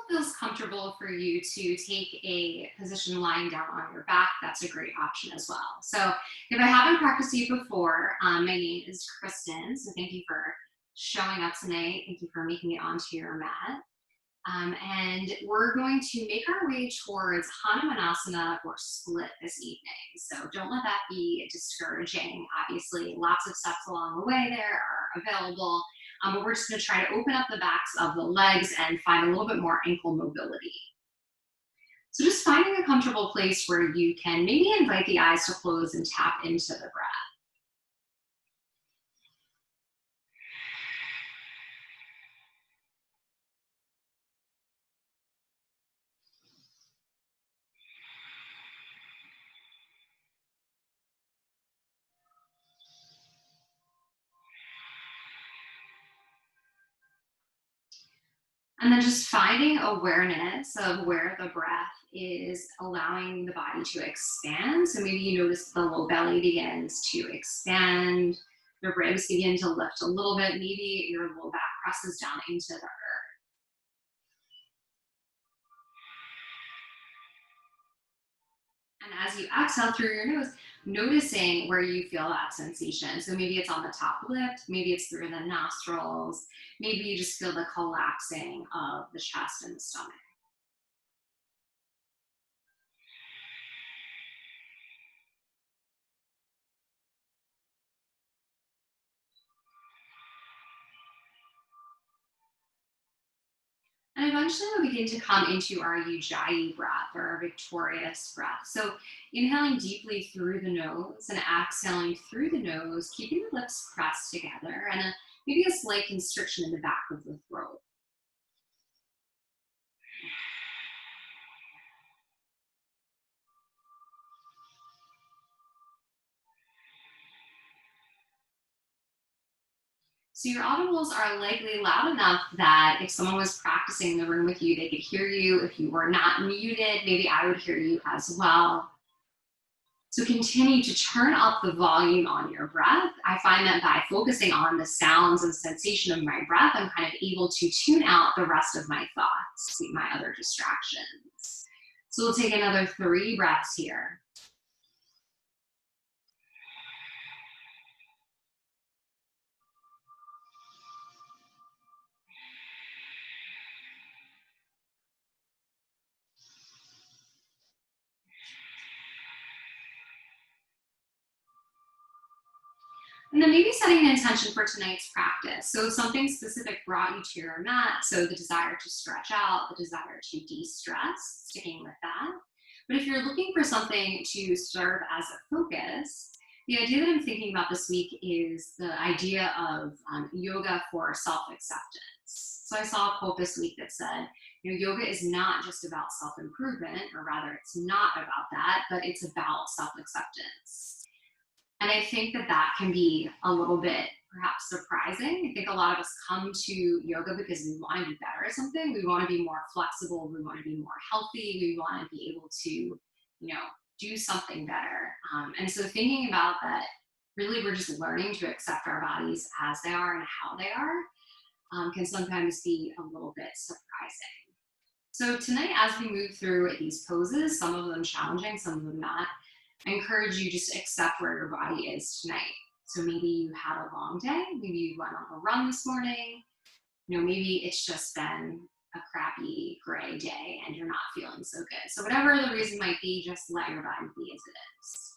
feels comfortable for you to take a position lying down on your back, that's a great option as well. So if I haven't practiced you before, my name is Kristen. So thank you for showing up tonight. Thank you for making it onto your mat. And we're going to make our way towards hanumanasana or split this evening. So don't let that be discouraging. Obviously, lots of steps along the way there are available. But we're just going to try to open up the backs of the legs and find a little bit more ankle mobility. So just finding a comfortable place where you can maybe invite the eyes to close and tap into the breath. And then just finding awareness of where the breath is allowing the body to expand. So maybe you notice the low belly begins to expand, the ribs begin to lift a little bit, maybe your low back presses down into the earth. And as you exhale through your nose, noticing where you feel that sensation. So maybe it's on the top lip, maybe it's through the nostrils, maybe you just feel the collapsing of the chest and the stomach. And eventually we'll begin to come into our Ujjayi breath or our victorious breath. So inhaling deeply through the nose and exhaling through the nose, keeping the lips pressed together and maybe a slight constriction in the back of the throat. So your audibles are likely loud enough that if someone was practicing in the room with you, they could hear you. If you were not muted, maybe I would hear you as well. So continue to turn up the volume on your breath. I find that by focusing on the sounds and sensation of my breath, I'm kind of able to tune out the rest of my thoughts, my other distractions. So we'll take another 3 breaths here. And then maybe setting an intention for tonight's practice. So something specific brought you to your mat. So the desire to stretch out, the desire to de-stress, sticking with that. But if you're looking for something to serve as a focus, the idea that I'm thinking about this week is the idea of yoga for self-acceptance. So I saw a quote this week that said, yoga is not just about self-improvement, or rather it's not about that, but it's about self-acceptance. And I think that that can be a little bit perhaps surprising. I think a lot of us come to yoga because we want to be better at something. We want to be more flexible. We want to be more healthy. We want to be able to, do something better. And so thinking about that, really we're just learning to accept our bodies as they are and how they are, can sometimes be a little bit surprising. So tonight, as we move through these poses, some of them challenging, some of them not, I encourage you just to accept where your body is tonight. So maybe you had a long day, maybe you went on a run this morning, maybe it's just been a crappy gray day and you're not feeling so good. So whatever the reason might be, just let your body be as it is.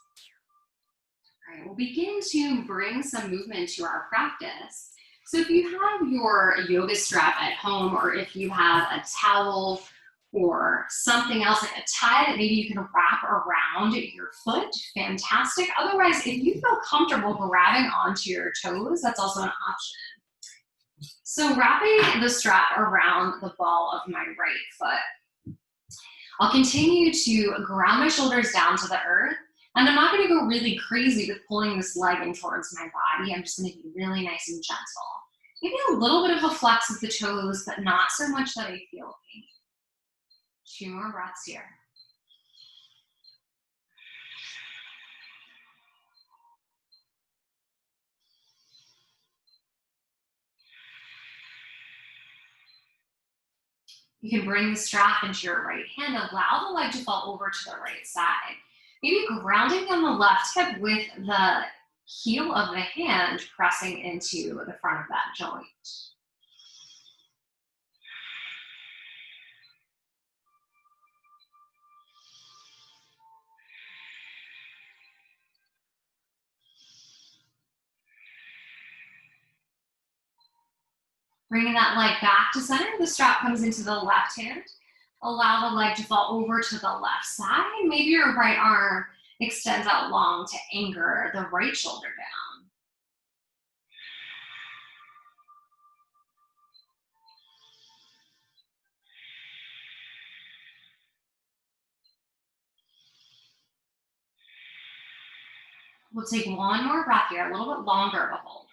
All right, we'll begin to bring some movement to our practice. So if you have your yoga strap at home, or if you have a towel or something else like a tie that maybe you can wrap around your foot, fantastic. Otherwise, if you feel comfortable grabbing onto your toes, that's also an option. So wrapping the strap around the ball of my right foot, I'll continue to ground my shoulders down to the earth, and I'm not going to go really crazy with pulling this leg in towards my body. I'm just going to be really nice and gentle. Maybe a little bit of a flex of the toes, but not so much that I feel pain. 2 more breaths here. You can bring the strap into your right hand, allow the leg to fall over to the right side. Maybe grounding on the left hip with the heel of the hand pressing into the front of that joint. Bringing that leg back to center, the strap comes into the left hand. Allow the leg to fall over to the left side. Maybe your right arm extends out long to anchor the right shoulder down. We'll take one more breath here, a little bit longer of a hold.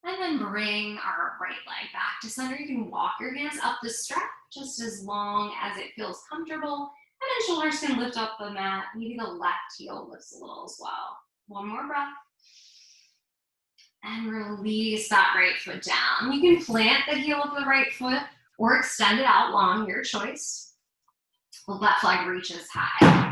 And then bring our right leg back to center. You can walk your hands up the strap just as long as it feels comfortable. And then shoulders can lift up the mat. Maybe the left heel lifts a little as well. One more breath. And release that right foot down. You can plant the heel of the right foot or extend it out long, your choice. The left leg reaches high.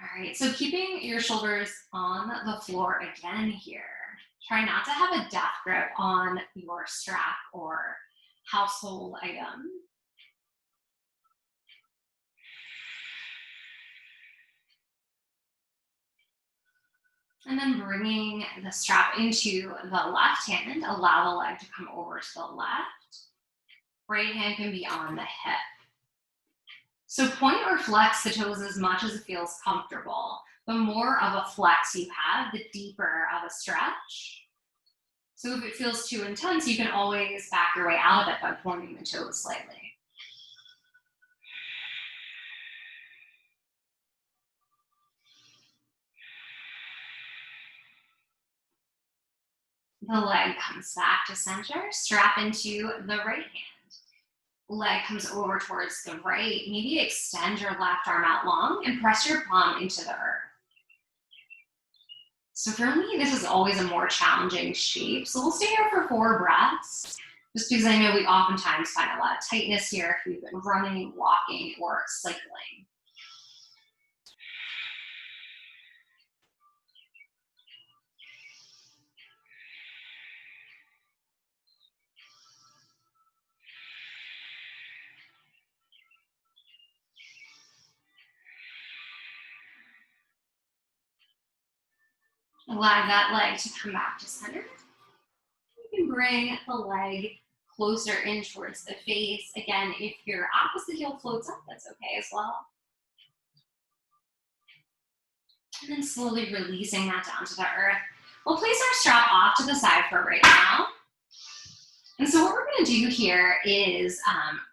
All right, so keeping your shoulders on the floor again here. Try not to have a death grip on your strap or household item. And then bringing the strap into the left hand, allow the leg to come over to the left. Right hand can be on the hip. So point or flex the toes as much as it feels comfortable. The more of a flex you have, the deeper of a stretch. So if it feels too intense, you can always back your way out of it by pointing the toes slightly. The leg comes back to center, strap into the right hand. Leg comes over towards the right. Maybe extend your left arm out long and press your palm into the earth. So for me, this is always a more challenging shape. So we'll stay here for 4 breaths, just because I know we oftentimes find a lot of tightness here if we've been running, walking, or cycling. Allow that leg to come back to center. You can bring the leg closer in towards the face. Again, if your opposite heel floats up, that's okay as well. And then slowly releasing that down to the earth. We'll place our strap off to the side for right now. And so what we're going to do here is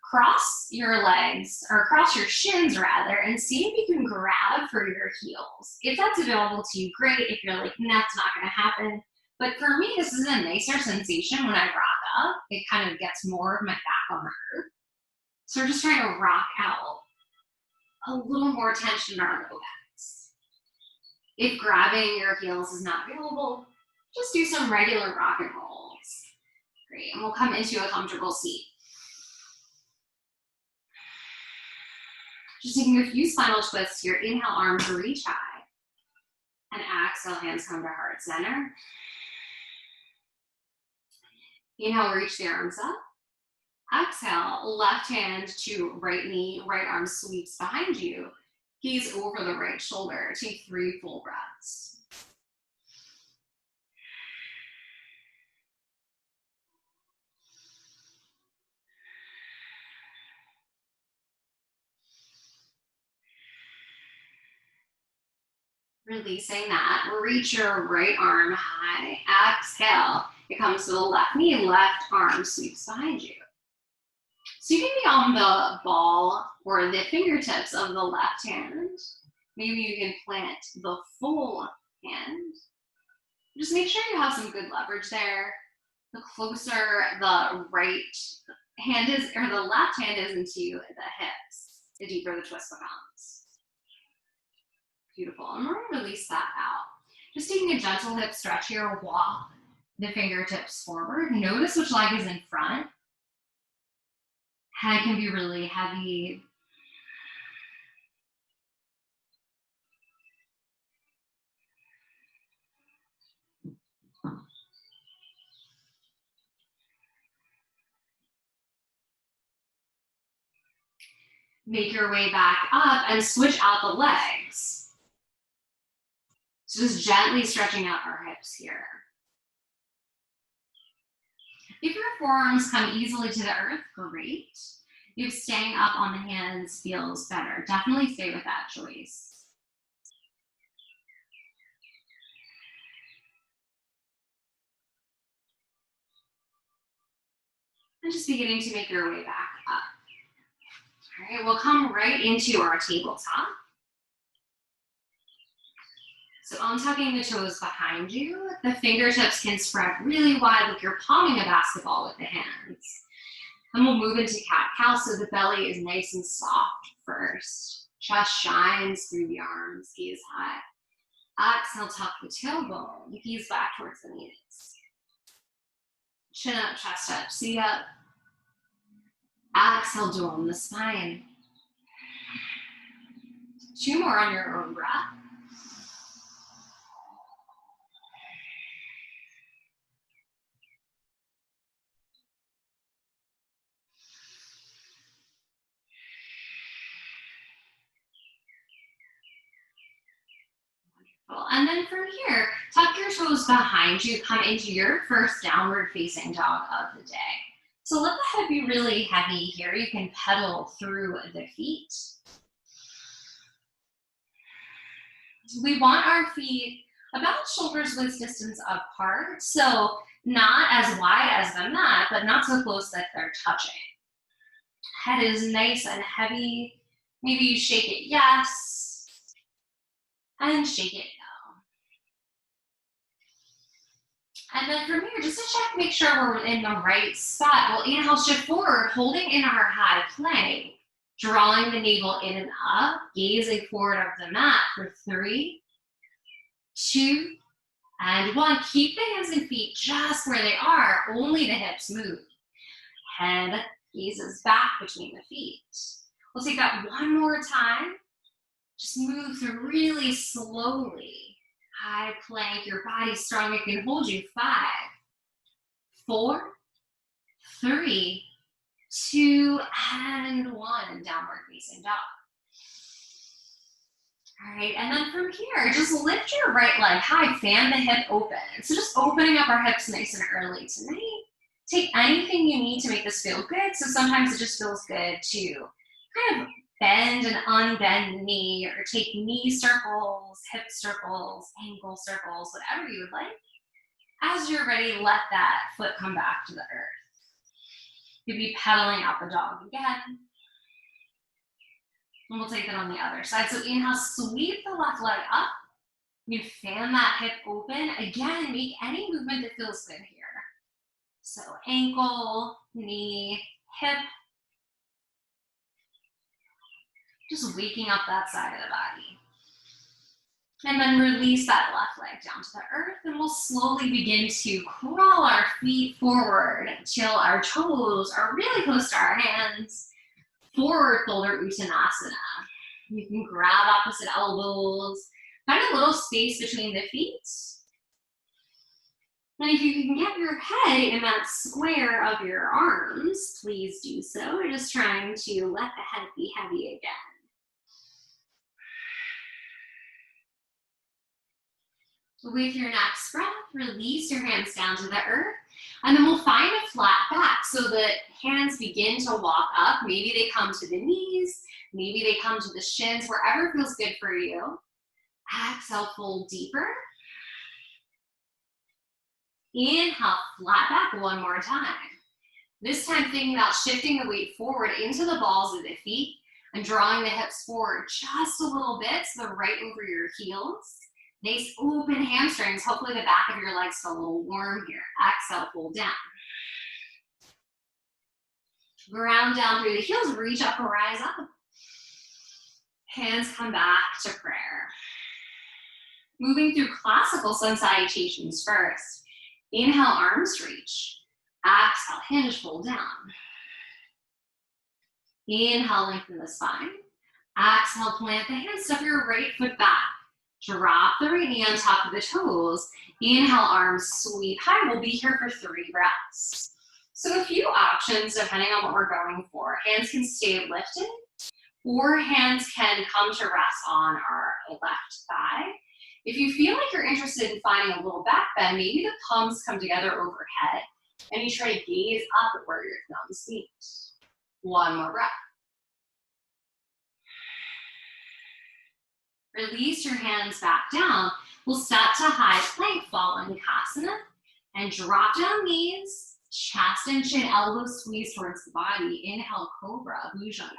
cross your legs, or cross your shins rather, and see if you can grab for your heels. If that's available to you, great. If you're like, nah, that's not going to happen. But for me, this is a nicer sensation when I rock up. It kind of gets more of my back on the earth. So we're just trying to rock out a little more tension in our low backs. If grabbing your heels is not available, just do some regular rock and rolls. Great, and we'll come into a comfortable seat. Just taking a few spinal twists here. Inhale, arms reach high. And exhale, hands come to heart center. Inhale, reach the arms up. Exhale, left hand to right knee, right arm sweeps behind you. Gaze over the right shoulder. Take 3 full breaths. Releasing that, reach your right arm high. Exhale, it comes to the left knee, left arm sweeps behind you. So you can be on the ball or the fingertips of the left hand. Maybe you can plant the full hand. Just make sure you have some good leverage there. The closer the right hand is, or the left hand is into the hips, the deeper the twist becomes. Beautiful. And we're going to release that out. Just taking a gentle hip stretch here, walk the fingertips forward. Notice which leg is in front. Head can be really heavy. Make your way back up and switch out the legs. So just gently stretching out our hips here. If your forearms come easily to the earth, great. If staying up on the hands feels better, definitely stay with that choice. And just beginning to make your way back up. All right, we'll come right into our tabletop. So untucking the toes behind you, the fingertips can spread really wide like you're palming a basketball with the hands. And we'll move into cat-cow so the belly is nice and soft first. Chest shines through the arms, gaze high. Exhale, tuck the tailbone, gaze back towards the knees. Chin up, chest up, seat up. Exhale, dome the spine. 2 more on your own breath. And then from here, tuck your toes behind you, come into your first downward facing dog of the day. So let the head be really heavy here. You can pedal through the feet. We want our feet about shoulders width distance apart. So not as wide as the mat, but not so close that they're touching. Head is nice and heavy. Maybe you shake it yes, and shake it no. And then from here, just to check, make sure we're in the right spot. We'll inhale, shift forward, holding in our high plank, drawing the navel in and up, gazing forward of the mat for 3, 2, and 1. Keep the hands and feet just where they are, only the hips move. Head gazes back between the feet. We'll take that one more time. Just move through really slowly. High plank, your body's strong, it can hold you. 5, 4, 3, 2, and 1, downward facing dog. All right, and then from here, just lift your right leg high, fan the hip open. So just opening up our hips nice and early tonight. Take anything you need to make this feel good. So sometimes it just feels good to kind of bend and unbend the knee, or take knee circles, hip circles, ankle circles, whatever you would like. As you're ready, let that foot come back to the earth. You'll be pedaling out the dog again. And we'll take that on the other side. So inhale, sweep the left leg up. You fan that hip open. Again, make any movement that feels good here. So ankle, knee, hip. Just waking up that side of the body. And then release that left leg down to the earth, and we'll slowly begin to crawl our feet forward until our toes are really close to our hands. Forward folder Uttanasana. You can grab opposite elbows, find a little space between the feet. And if you can get your head in that square of your arms, please do so. We're just trying to let the head be heavy again. With your next breath, release your hands down to the earth, and then we'll find a flat back so that hands begin to walk up. Maybe they come to the knees, maybe they come to the shins, wherever feels good for you. Exhale, fold deeper. Inhale, flat back one more time. This time thinking about shifting the weight forward into the balls of the feet and drawing the hips forward just a little bit, so they're right over your heels. Nice open hamstrings. Hopefully the back of your legs feel a little warm here. Exhale, fold down. Ground down through the heels, reach up or rise up. Hands come back to prayer. Moving through classical sun salutations first. Inhale, arms reach. Exhale, hinge, fold down. Inhale, lengthen the spine. Exhale, plant the hands, step your right foot back. Drop the right knee on top of the toes. Inhale, arms sweep high. We'll be here for 3 breaths. So a few options depending on what we're going for. Hands can stay lifted, or hands can come to rest on our left thigh. If you feel like you're interested in finding a little back bend, maybe the palms come together overhead and you try to gaze up at where your thumbs meet. One more breath. Release your hands back down. We'll step to high plank, Hanumanasana, and drop down knees, chest and chin, elbows squeeze towards the body. Inhale, Cobra, Bhujangasana.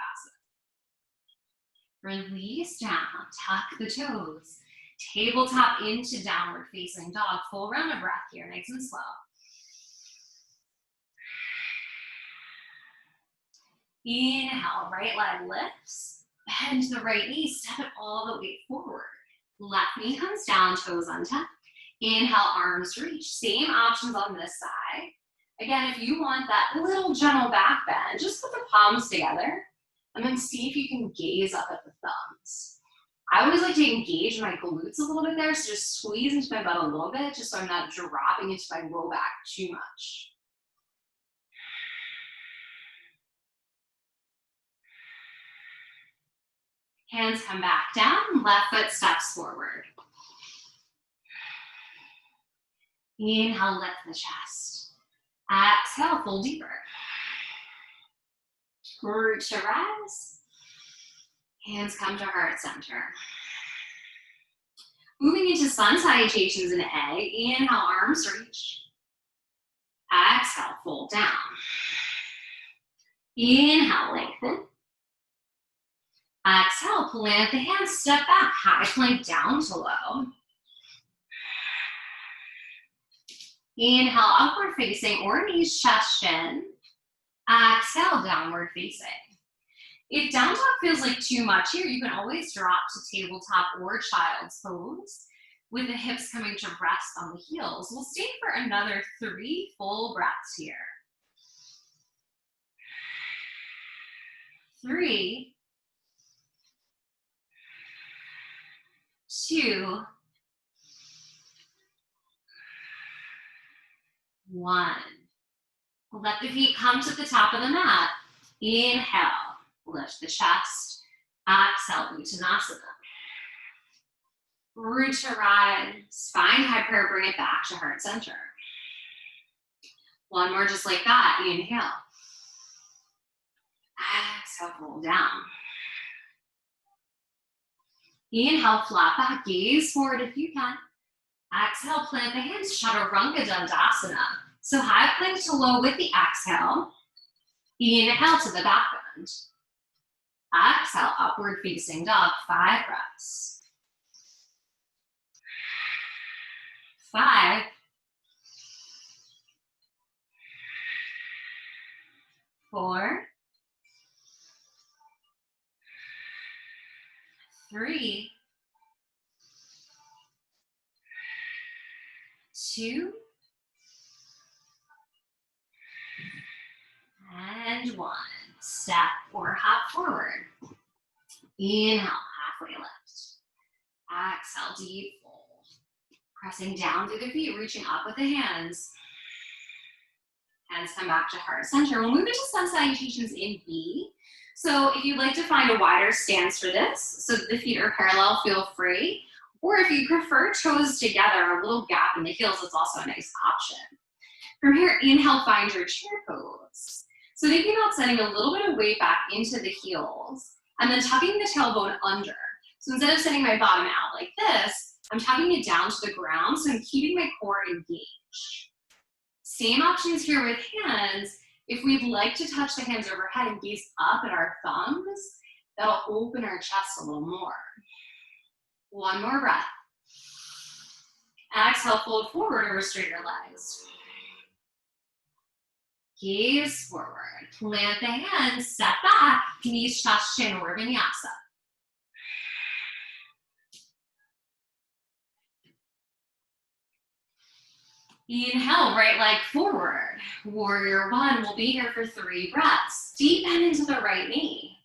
Release down, tuck the toes. Tabletop into downward facing dog. Full round of breath here, nice and slow. Inhale, right leg lifts. Bend the right knee, step it all the way forward. Left knee comes down, toes untucked. Inhale, arms reach. Same options on this side. Again, if you want that little gentle back bend, just put the palms together and then see if you can gaze up at the thumbs. I always like to engage my glutes a little bit there, so just squeeze into my butt a little bit, just so I'm not dropping into my low back too much. Hands come back down, left foot steps forward. Inhale, lift the chest. Exhale, fold deeper. Root to rise. Hands come to heart center. Moving into sun salutations in A. Inhale, arms reach. Exhale, fold down. Inhale, lengthen. Exhale, plant the hands, step back, high plank down to low. Inhale, upward facing or knees, chest, shin. Exhale, downward facing. If down dog feels like too much here, you can always drop to tabletop or child's pose with the hips coming to rest on the heels. We'll stay for another 3 full breaths here. 3, 2, 1. Let the feet come to the top of the mat. Inhale, lift the chest. Exhale, Uttanasana. Root to rise. Find high prayer, bring it back to heart center. One more just like that. Inhale. Exhale, roll down. Inhale, flat back, gaze forward if you can. Exhale, plant the hands, Chaturanga Dandasana. So high plank to low with the exhale. Inhale to the back bend. Exhale, upward facing dog, 5 breaths. 5. 4. 3. 2. And 1. Step or hop forward. Inhale, halfway lift. Exhale, deep fold. Pressing down through the feet, reaching up with the hands. Hands come back to heart center. We'll move into sun salutations in B. So if you'd like to find a wider stance for this, so that the feet are parallel, feel free. Or if you prefer toes together, a little gap in the heels is also a nice option. From here, inhale, find your chair pose. So thinking about sending a little bit of weight back into the heels and then tucking the tailbone under. So instead of sending my bottom out like this, I'm tucking it down to the ground, so I'm keeping my core engaged. Same options here with hands. If we'd like to touch the hands overhead and gaze up at our thumbs, that'll open our chest a little more. One more breath. Exhale, fold forward over straighter legs. Gaze forward, plant the hands, step back, knees, chest, chin, or vinyasa. Inhale, right leg forward. Warrior one, we'll be here for 3 breaths. Deep bend into the right knee.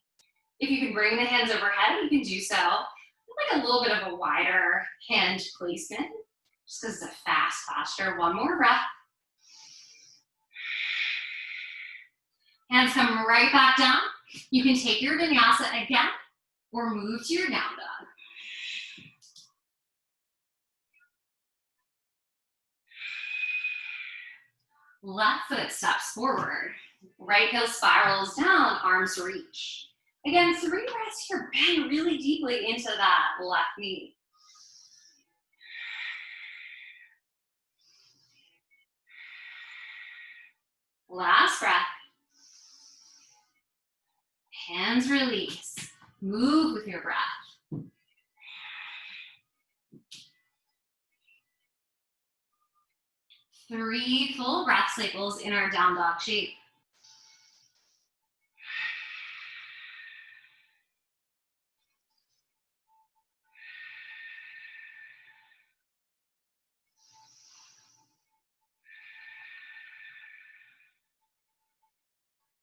If you can bring the hands overhead, you can do so like a little bit of a wider hand placement, just because it's a fast posture. One more breath. Hands come right back down. You can take your vinyasa again or move to your down dog. Left foot steps forward. Right heel spirals down, arms reach. Again, 3 breaths here. Bend really deeply into that left knee. Last breath. Hands release. Move with your breath. Three full breath cycles in our down dog shape.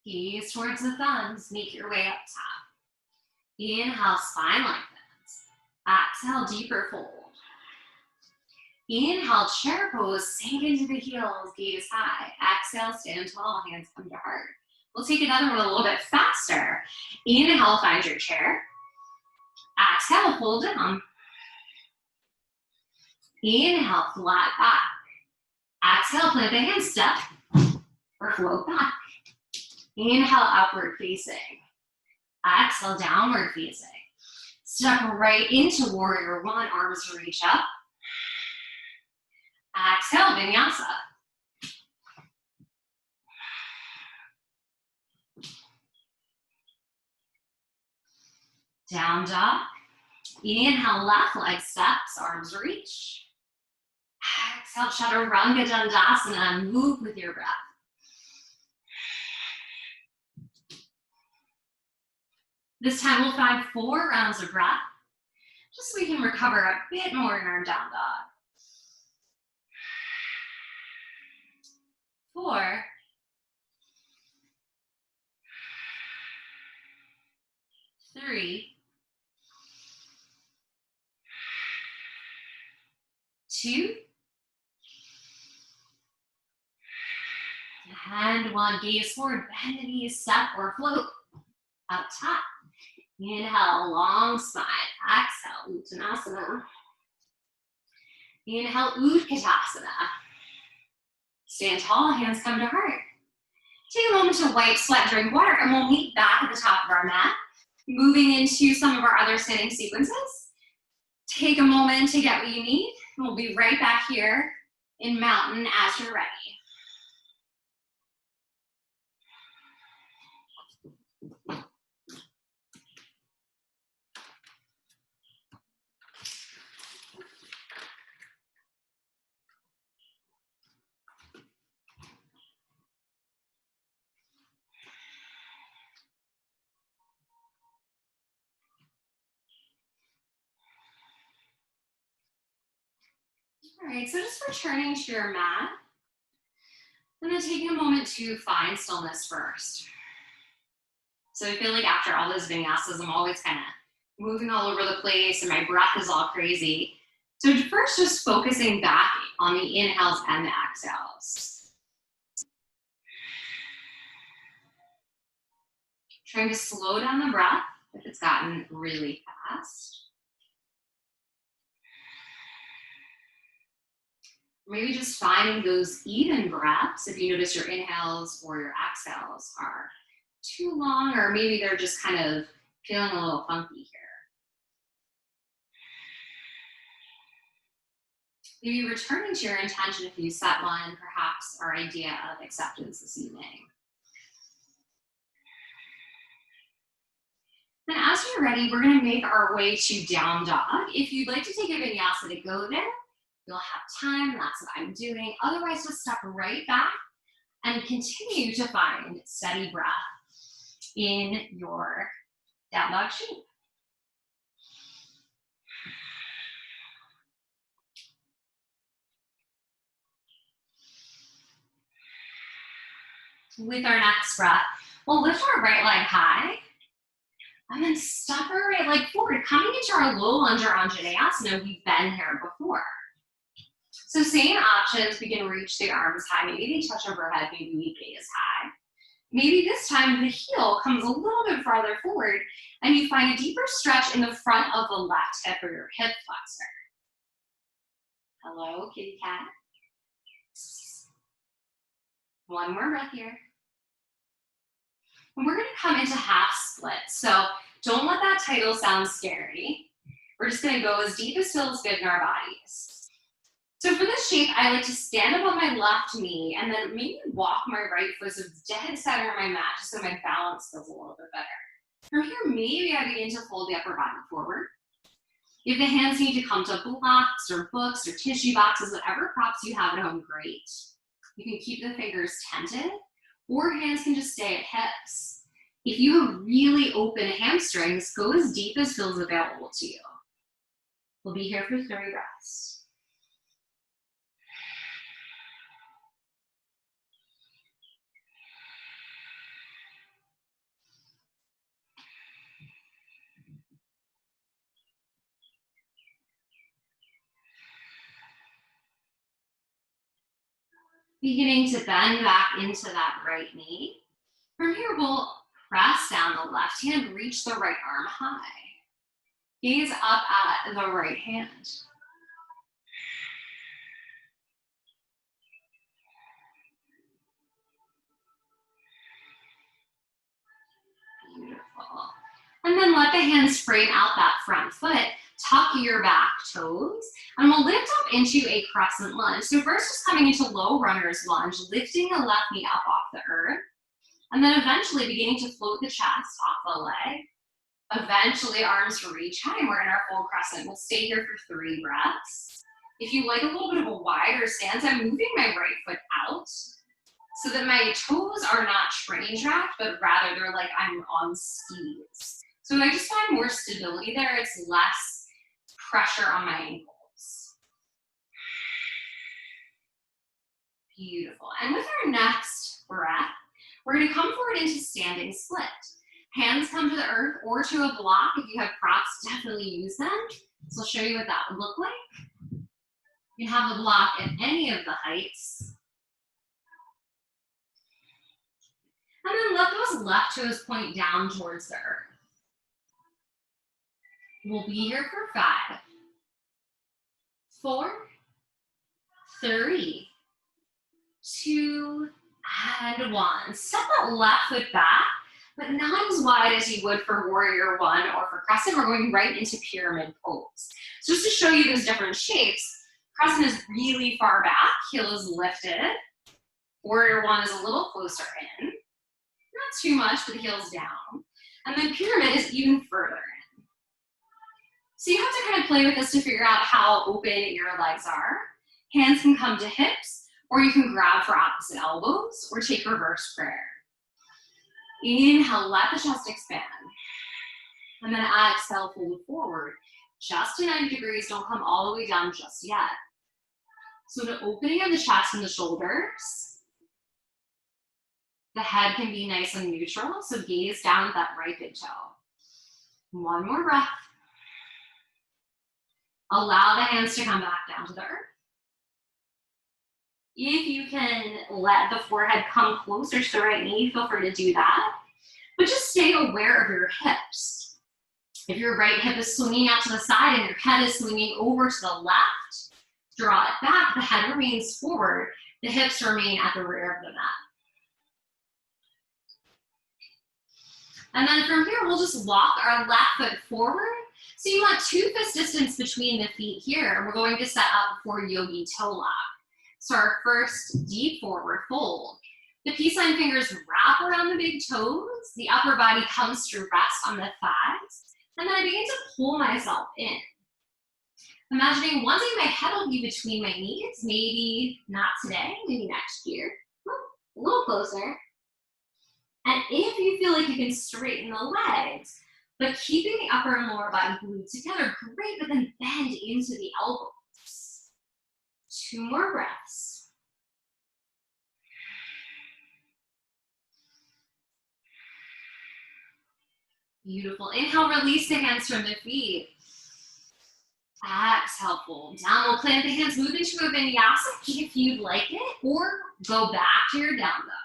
Gaze towards the thumbs, make your way up top. Inhale, spine lengthens. Exhale, deeper fold. Inhale, chair pose, sink into the heels, gaze high. Exhale, stand tall, hands come to heart. We'll take another one a little bit faster. Inhale, find your chair. Exhale, hold down. Inhale, flat back. Exhale, plant the hands, step or float back. Inhale, upward facing. Exhale, downward facing. Step right into warrior one, arms reach up. Exhale, vinyasa. Down dog. Inhale, left leg steps, arms reach. Exhale, chaturanga dandasana, move with your breath. This time we'll find 4 rounds of breath, just so we can recover a bit more in our down dog. 4. 3. 2. And 1. Gaze forward, bend the knees, step or float. Up top. Inhale, long spine. Exhale, uttanasana. Inhale, utkatasana. Stand tall, hands come to heart. Take a moment to wipe, sweat, drink water, and we'll meet back at the top of our mat. Moving into some of our other standing sequences. Take a moment to get what you need. And we'll be right back here in mountain as you're ready. All right, so just returning to your mat, and then taking a moment to find stillness first. So I feel like after all those vinyasas, I'm always kind of moving all over the place and my breath is all crazy. So first, just focusing back on the inhales and the exhales. Trying to slow down the breath if it's gotten really fast. Maybe just finding those even breaths if you notice your inhales or your exhales are too long, or maybe they're just kind of feeling a little funky here. Maybe returning to your intention if you set one, perhaps our idea of acceptance this evening. Then as you're ready, we're gonna make our way to down dog. If you'd like to take a vinyasa to go there, you'll have time, that's what I'm doing. Otherwise, just step right back and continue to find steady breath in your down dog shape. With our next breath, we'll lift our right leg high and then step our right leg forward, coming into our low lunge or Anjaneyasana. We've been here before. So same options, we can reach the arms high. Maybe they touch overhead, maybe we gaze high. Maybe this time the heel comes a little bit farther forward and you find a deeper stretch in the front of the left hip or your hip flexor. Hello, kitty cat. One more breath here. And we're gonna come into half split. So don't let that title sound scary. We're just gonna go as deep as feels good in our bodies. So for this shape, I like to stand up on my left knee and then maybe walk my right foot so it's dead center of my mat just so my balance feels a little bit better. From here, maybe I begin to fold the upper body forward. If the hands need to come to blocks or books or tissue boxes, whatever props you have at home, great. You can keep the fingers tented, or hands can just stay at hips. If you have really open hamstrings, go as deep as feels available to you. We'll be here for 3 breaths. Beginning to bend back into that right knee. From here, we'll press down the left hand, reach the right arm high. Gaze up at the right hand. Beautiful. And then let the hands frame out that front foot. Tuck your back toes, and we'll lift up into a crescent lunge. So first, just coming into low runner's lunge, lifting the left knee up off the earth, and then eventually beginning to float the chest off the leg. Eventually, arms reach high, and we're in our full crescent. We'll stay here for 3 breaths. If you like a little bit of a wider stance, I'm moving my right foot out so that my toes are not train tracked, but rather they're like I'm on skis. So I just find more stability there. It's less pressure on my ankles. Beautiful. And with our next breath, we're going to come forward into standing split. Hands come to the earth or to a block. If you have props, definitely use them. So I'll show you what that would look like. You can have a block at any of the heights. And then let those left toes point down towards the earth. We'll be here for 5, 4, 3, 2, and 1. Step that left foot back, but not as wide as you would for warrior 1 or for crescent. We're going right into pyramid pose. So just to show you those different shapes, crescent is really far back, heel is lifted. Warrior 1 is a little closer in. Not too much, but the heel's down. And then pyramid is even further in. So you have to kind of play with this to figure out how open your legs are. Hands can come to hips, or you can grab for opposite elbows, or take reverse prayer. Inhale, let the chest expand. And then exhale, fold forward. Just to 90 degrees, don't come all the way down just yet. So the opening of the chest and the shoulders. The head can be nice and neutral, so gaze down at that right big toe. One more breath. Allow the hands to come back down to the earth. If you can let the forehead come closer to the right knee, feel free to do that. But just stay aware of your hips. If your right hip is swinging out to the side and your head is swinging over to the left, draw it back. The head remains forward. The hips remain at the rear of the mat. And then from here, we'll just walk our left foot forward. So you want 2 fist distance between the feet here. And we're going to set up for yogi toe lock. So our first deep forward fold. The peace sign fingers wrap around the big toes. The upper body comes to rest on the thighs. And then I begin to pull myself in. Imagining one day my head will be between my knees. Maybe not today, maybe next year. A little closer. And if you feel like you can straighten the legs, but keeping the upper and lower body glued together, great, but then bend into the elbows. 2 more breaths. Beautiful. Inhale, release the hands from the feet. Exhale, fold down. We'll plant the hands, move into a vinyasa if you'd like it, or go back to your down dog.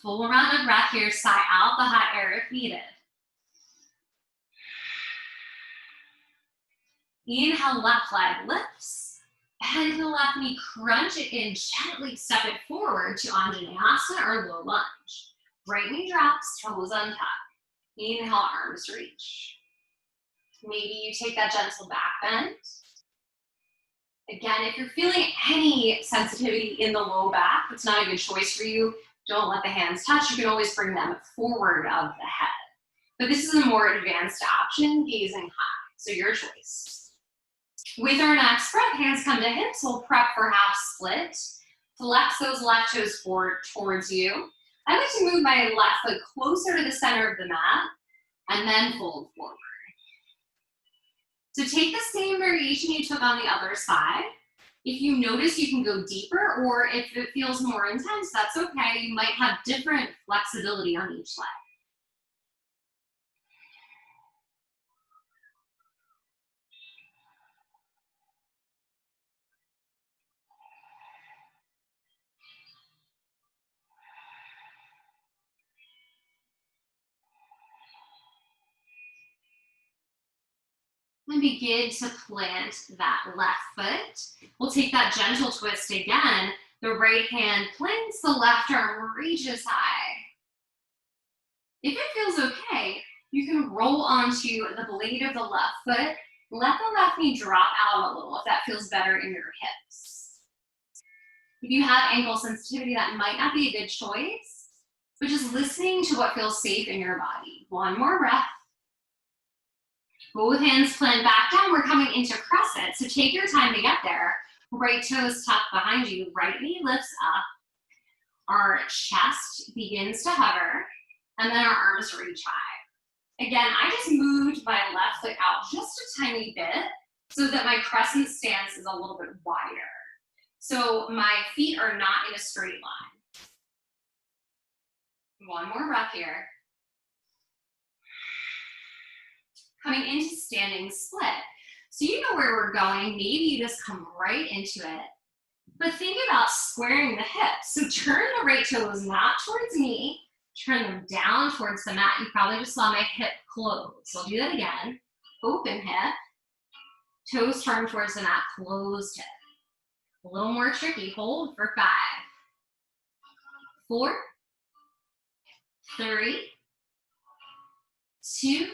Full round of breath here. Sigh out the hot air if needed. Inhale, left leg lifts. Bend the left knee, crunch it in, gently step it forward to Anjaneyasana or low lunge. Right knee drops, toes untucked. Inhale, arms reach. Maybe you take that gentle back bend. Again, if you're feeling any sensitivity in the low back, it's not a good choice for you. Don't let the hands touch. You can always bring them forward of the head. But this is a more advanced option, gazing high. So your choice. With our next breath, hands come to hips. We'll prep for half split. Flex those left toes forward towards you. I like to move my left foot closer to the center of the mat and then fold forward. So take the same variation you took on the other side. If you notice, you can go deeper, or if it feels more intense, that's okay. You might have different flexibility on each leg. And begin to plant that left foot. We'll take that gentle twist again. The right hand plants, the left arm reaches high. If it feels okay, you can roll onto the blade of the left foot. Let the left knee drop out a little if that feels better in your hips. If you have ankle sensitivity, that might not be a good choice, but just listening to what feels safe in your body. One more breath. Both hands plant back down. We're coming into crescent, so take your time to get there. Right toes tucked behind you. Right knee lifts up. Our chest begins to hover, and then our arms reach high. Again, I just moved my left foot out just a tiny bit so that my crescent stance is a little bit wider. So my feet are not in a straight line. One more breath here. Coming into standing split. So you know where we're going. Maybe you just come right into it. But think about squaring the hips. So turn the right toes not towards me. Turn them down towards the mat. You probably just saw my hip close. So I'll do that again. Open hip. Toes turn towards the mat. Closed hip. A little more tricky. Hold for 5, 4, 3, 2,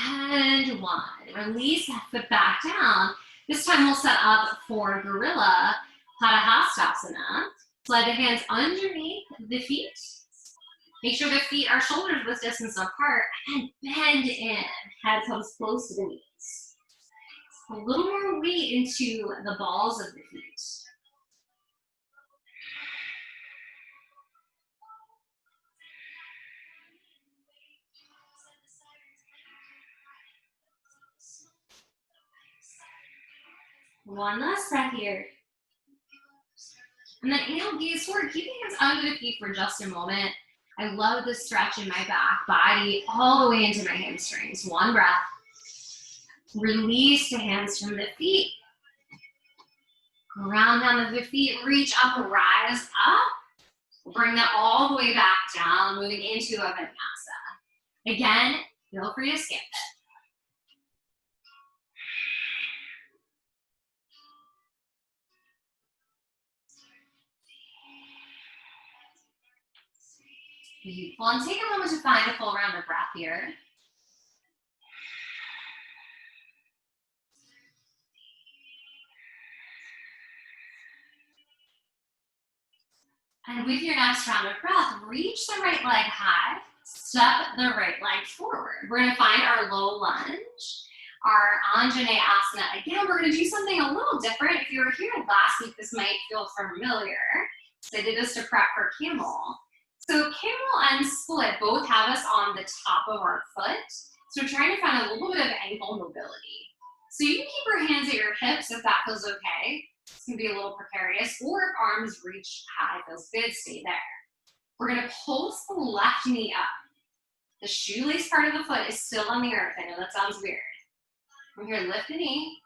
and 1. Release that foot back down. This time we'll set up for Gorilla Padahastasana. Slide the hands underneath the feet. Make sure the feet are shoulder width distance apart and bend in. Head comes close to the knees. A little more weight into the balls of the feet. One last breath here. And then inhale, gaze forward. Keep your hands under the feet for just a moment. I love the stretch in my back body all the way into my hamstrings. One breath. Release the hands from the feet. Ground down to the feet. Reach up, rise up. Bring that all the way back down, moving into a vinyasa. Again, feel free to skip it. Beautiful. And take a moment to find a full round of breath here. And with your next round of breath, reach the right leg high, step the right leg forward. We're gonna find our low lunge, our Anjaneyasana. Again, we're gonna do something a little different. If you were here last week, this might feel familiar. So I did this to prep for camel. So camel and split both have us on the top of our foot. So we're trying to find a little bit of ankle mobility. So you can keep your hands at your hips if that feels okay. It's gonna be a little precarious, or if arms reach high, feels good, stay there. We're gonna pulse the left knee up. The shoelace part of the foot is still on the earth. I know that sounds weird. From here, lift the knee.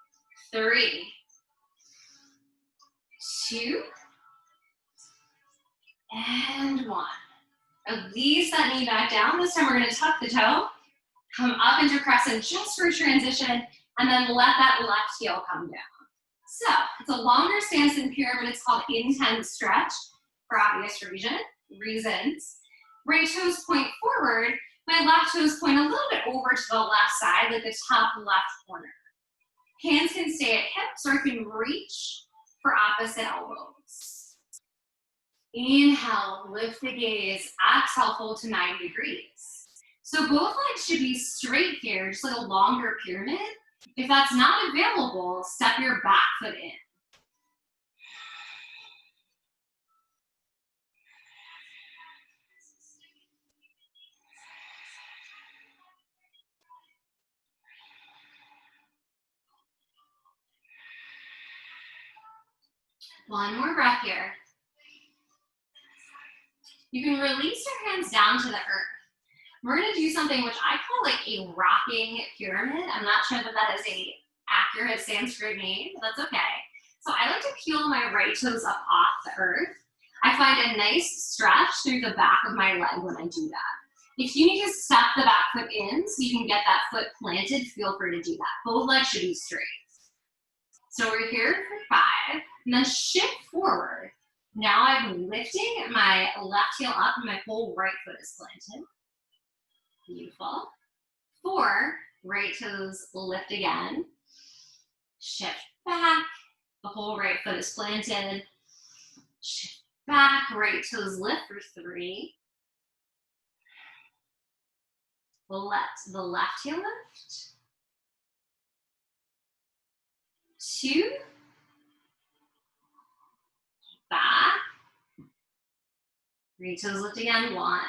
3, 2, and 1. Release that knee back down. This time we're gonna tuck the toe, come up into crescent just for transition, and then let that left heel come down. So it's a longer stance than pyramid. It's called intense stretch for obvious reasons. Right toes point forward. My left toes point a little bit over to the left side, like the top left corner. Hands can stay at hips or you can reach for opposite elbows. Inhale, lift the gaze. Exhale, fold to 90 degrees. So both legs should be straight here, just like a longer pyramid. If that's not available, step your back foot in. One more breath here. You can release your hands down to the earth. We're gonna do something which I call like a rocking pyramid. I'm not sure that that is a accurate Sanskrit name, but that's okay. So I like to peel my right toes up off the earth. I find a nice stretch through the back of my leg when I do that. If you need to step the back foot in so you can get that foot planted, feel free to do that. Both legs should be straight. So we're here for 5, and then shift forward. Now I'm lifting my left heel up and my whole right foot is planted. Beautiful. 4, right toes lift again. Shift back, the whole right foot is planted. Shift back, right toes lift for 3. Let the left heel lift. 2, back. Right toes lift again, 1.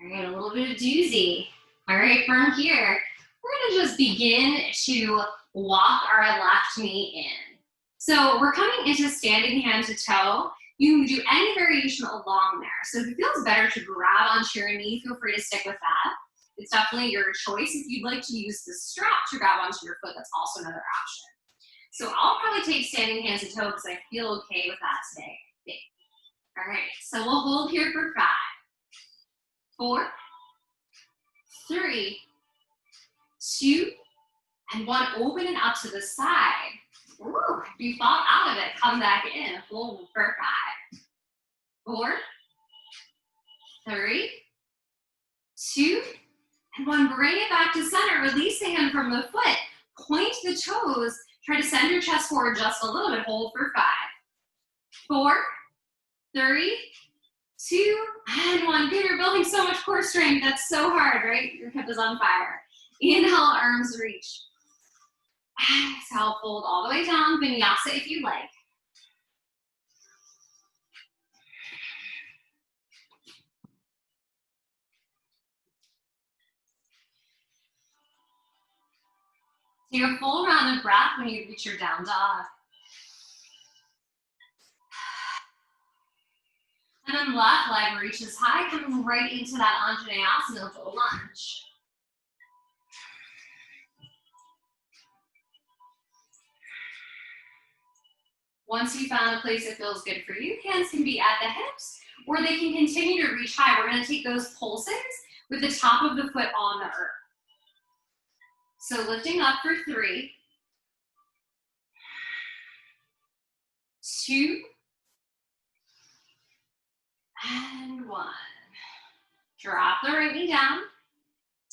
All right, a little bit of doozy. All right, from here, we're gonna just begin to walk our left knee in. So we're coming into standing hand to toe. You can do any variation along there. So if it feels better to grab onto your knee, feel free to stick with that. It's definitely your choice. If you'd like to use the strap to grab onto your foot, that's also another option. So I'll probably take standing hand to toe because I feel okay with that today. All right, so we'll hold here for 5, 4, 3, 2, and 1. Open it up to the side. Ooh, if you fall out of it, come back in. Hold for 5, 4, 3, 2, and 1. Bring it back to center. Release the hand from the foot. Point the toes. Try to send your chest forward just a little bit. Hold for 5, 4, 3, 2, and 1. Good, you're building so much core strength. That's so hard, right? Your hip is on fire. Inhale, arms reach. Exhale, fold all the way down. Vinyasa if you like. Take a full round of breath when you reach your down dog. And then left leg reaches high, coming right into that Anjaneyasana full lunge. Once you found a place that feels good for you, hands can be at the hips, or they can continue to reach high. We're gonna take those pulses with the top of the foot on the earth. So lifting up for 3, 2, and 1. Drop the right knee down,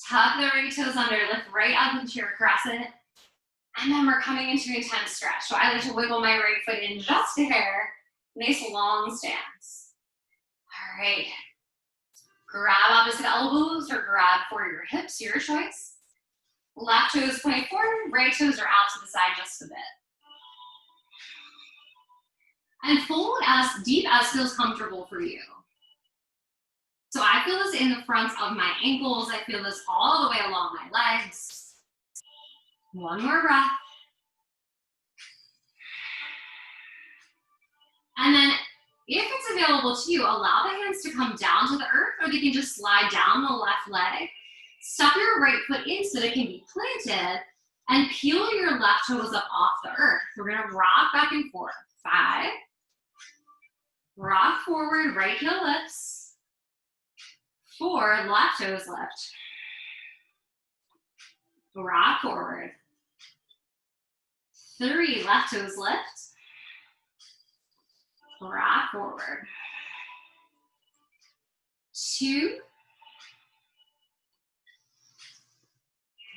tuck the right toes under, lift right up into your crescent, and then we're coming into intense stretch. So I like to wiggle my right foot in just a hair, nice long stance. All right, grab opposite elbows or grab for your hips, your choice. Left toes point forward, right toes are out to the side just a bit. And fold as deep as feels comfortable for you. So I feel this in the fronts of my ankles. I feel this all the way along my legs. One more breath. And then if it's available to you, allow the hands to come down to the earth, or they can just slide down the left leg. Step your right foot in so that it can be planted, and peel your left toes up off the earth. We're gonna rock back and forth. 5. Rock forward, right heel lifts. 4, left toes lift. Rock forward. 3, left toes lift. Rock forward. 2.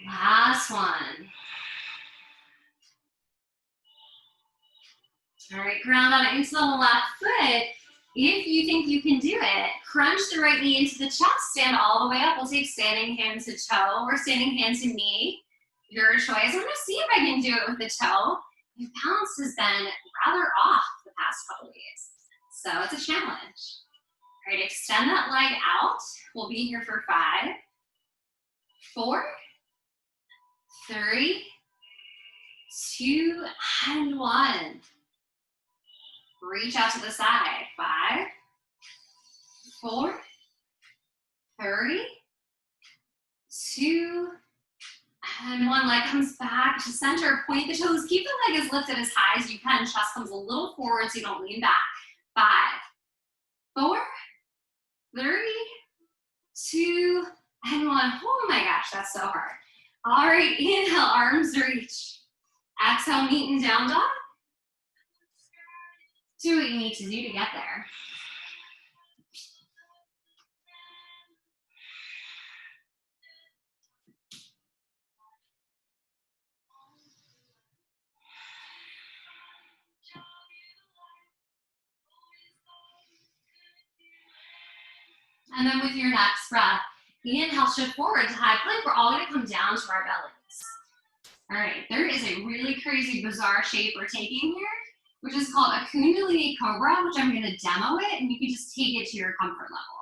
Last one. All right, ground out into the left foot. If you think you can do it, crunch the right knee into the chest, stand all the way up. We'll take standing hand to toe or standing hand to knee. Your choice. I'm gonna see if I can do it with the toe. My balance has been rather off the past couple days, so it's a challenge. All right, extend that leg out. We'll be here for 5, 4, 3, 2, and 1. Reach out to the side. 5, 4, 3, 2, and 1. Leg comes back to center. Point the toes. Keep the leg as lifted as high as you can. Chest comes a little forward so you don't lean back. 5, 4, 3, 2, and 1. Oh my gosh, that's so hard. All right, inhale, arms reach. Exhale, meet in down dog. Do what you need to do to get there. And then with your next breath, inhale, shift forward to high plank. We're all gonna come down to our bellies. All right, there is a really crazy, bizarre shape we're taking here, which is called a Kundalini Cobra, which I'm gonna demo it, and you can just take it to your comfort level.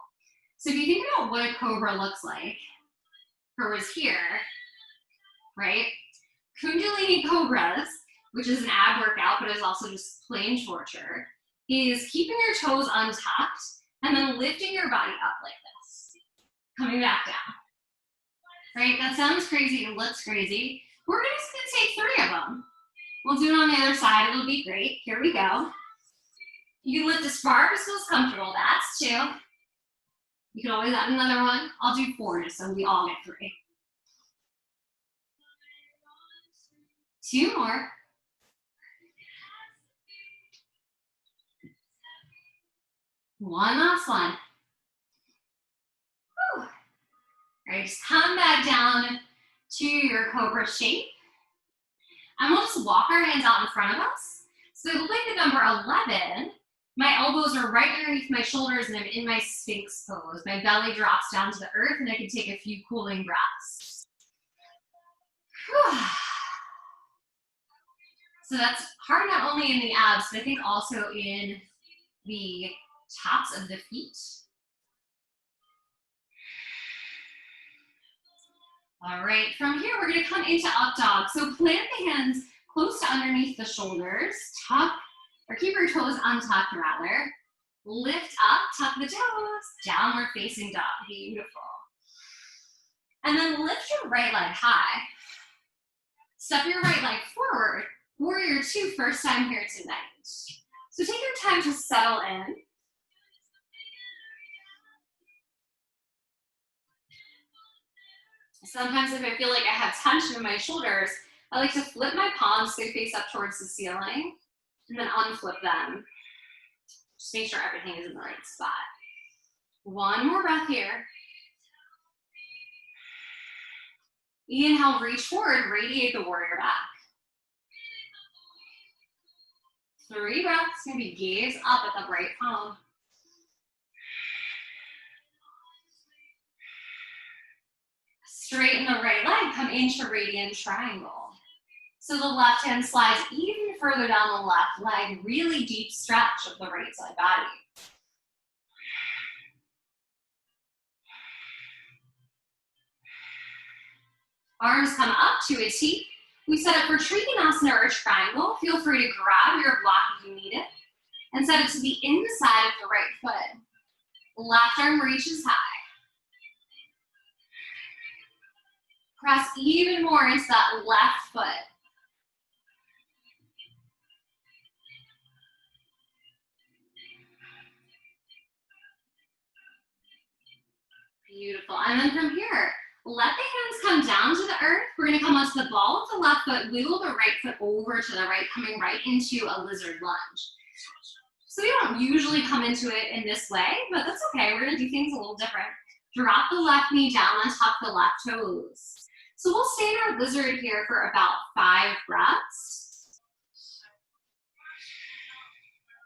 So if you think about what a cobra looks like, Cobra's here, right? Kundalini Cobras, which is an ab workout, but is also just plain torture, is keeping your toes untucked and then lifting your body up like this, coming back down. Right, that sounds crazy, it looks crazy. We're just gonna take 3 of them. We'll do it on the other side, it'll be great. Here we go. You can lift as far as feels comfortable, that's 2. You can always add another one. I'll do 4 just so we all get 3. 2 more. 1 last one. Whew. All right, just come back down to your cobra shape. And we'll just walk our hands out in front of us. So it looks like the number 11. My elbows are right underneath my shoulders and I'm in my Sphinx pose. My belly drops down to the earth and I can take a few cooling breaths. Whew. So that's hard not only in the abs, but I think also in the tops of the feet. All right, from here we're gonna come into up dog. So plant the hands close to underneath the shoulders, tuck, or keep your toes untucked rather. Lift up, tuck the toes, downward facing dog, beautiful. And then lift your right leg high. Step your right leg forward, warrior 2, first time here tonight. So take your time to settle in. Sometimes if I feel like I have tension in my shoulders, I like to flip my palms so they face up towards the ceiling and then unflip them. Just make sure everything is in the right spot. 1 more breath here. Inhale, reach forward, radiate the warrior back. 3 breaths, maybe gaze up at the right palm. Straighten the right leg, come into radiant triangle. So the left hand slides even further down the left leg, really deep stretch of the right side body. Arms come up to a T, We set up for trikonasana or triangle. Feel free to grab your block if you need it and set it to the inside of the right foot. Left arm reaches high. Press even more into that left foot. Beautiful. And then from here, let the hands come down to the earth. We're going to come onto the ball of the left foot, wiggle the right foot over to the right, coming right into a lizard lunge. So we don't usually come into it in this way, but that's okay. We're going to do things a little different. Drop the left knee down on top of the left toes. So we'll stay in our lizard here for about 5 breaths.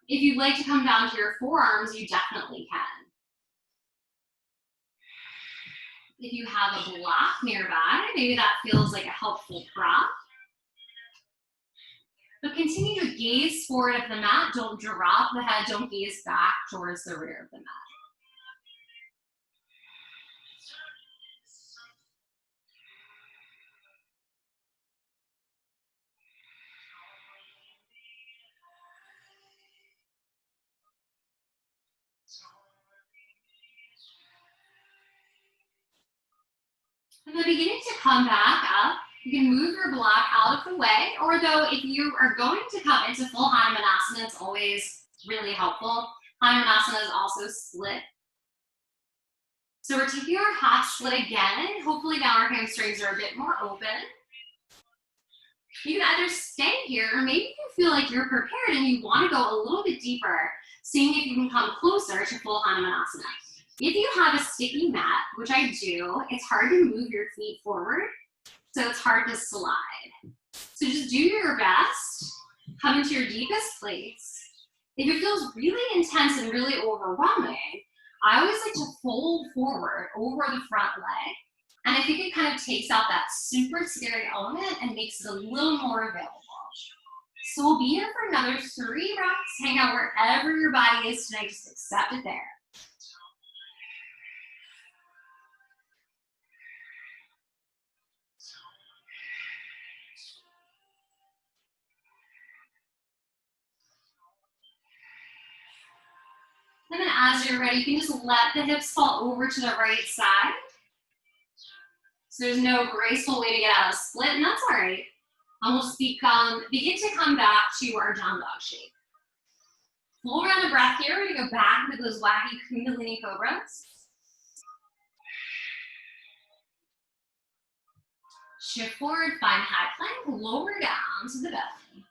If you'd like to come down to your forearms, you definitely can. If you have a block nearby, maybe that feels like a helpful prop. But continue to gaze forward of the mat. Don't drop the head. Don't gaze back towards the rear of the mat. And then beginning to come back up, you can move your block out of the way, or though if you are going to come into full hanumanasana, it's always really helpful. Hanumanasana is also split. So we're taking our half split again. Hopefully now our hamstrings are a bit more open. You can either stay here, or maybe you feel like you're prepared and you want to go a little bit deeper, seeing if you can come closer to full hanumanasana. If you have a sticky mat, which I do, it's hard to move your feet forward, so it's hard to slide. So just do your best, come into your deepest place. If it feels really intense and really overwhelming, I always like to fold forward over the front leg, and I think it kind of takes out that super scary element and makes it a little more available. So we'll be here for another 3 breaths. Hang out wherever your body is tonight, just accept it there. And then as you're ready, you can just let the hips fall over to the right side. So there's no graceful way to get out of split, and that's all right. And we'll just begin to come back to our down dog shape. Full round of breath here. We're gonna go back into those wacky kundalini cobras. Shift forward, find high plank, lower down to the belly.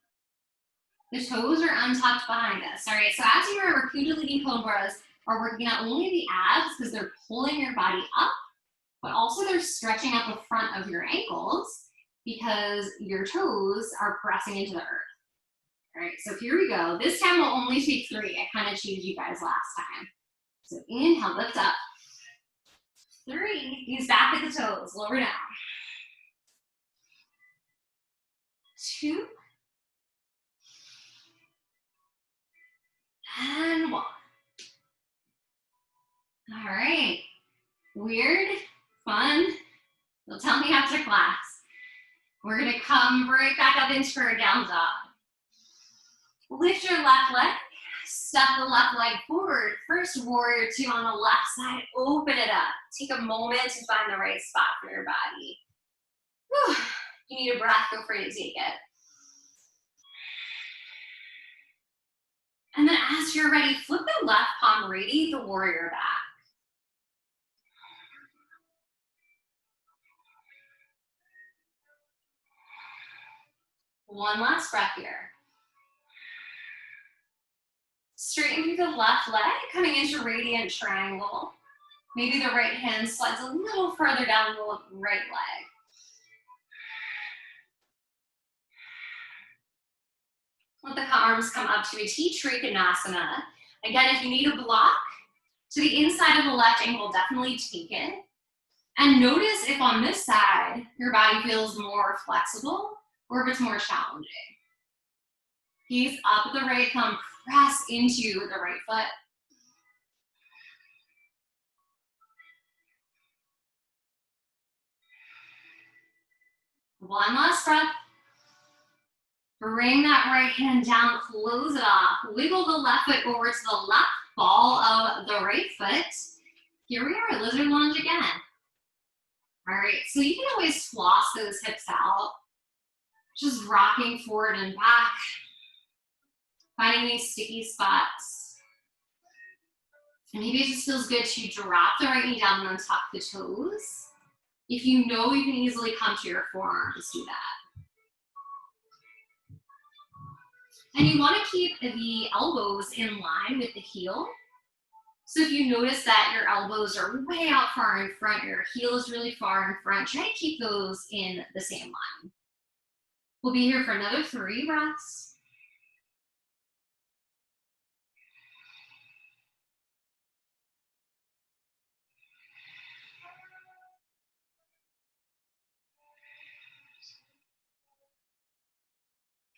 The toes are untucked behind us. All right, so as you remember, kundalini cobras are working not only the abs because they're pulling your body up, but also they're stretching out the front of your ankles because your toes are pressing into the earth. All right, so here we go. This time we'll only take 3. I kind of cheated you guys last time. So inhale, lift up. 3, knees back at the toes, lower down. 2, and 1. All right, weird, fun, you'll tell me after class. We're gonna come right back up into our down dog. Lift your left leg, step the left leg forward. First warrior 2 on the left side, open it up. Take a moment to find the right spot for your body. Whew. If you need a breath, feel free to take it. And then as you're ready, flip the left palm, radiate the warrior back. One last breath here. Straighten through the left leg, coming into radiant triangle. Maybe the right hand slides a little further down the right leg. Let the arms come up to a T trikonasana. Again, if you need a block to the inside of the left ankle, definitely take it. And notice if on this side, your body feels more flexible or if it's more challenging. Gaze up at the right thumb, press into the right foot. One last breath. Bring that right hand down, close it off. Wiggle the left foot over to the left, ball of the right foot. Here we are, lizard lunge again. All right, so you can always floss those hips out, just rocking forward and back, finding these sticky spots. And maybe it just feels good to drop the right knee down and untuck the toes. If you know you can easily come to your forearms, do that. And you want to keep the elbows in line with the heel. So if you notice that your elbows are way out far in front, your heel is really far in front, try to keep those in the same line. We'll be here for another 3 breaths.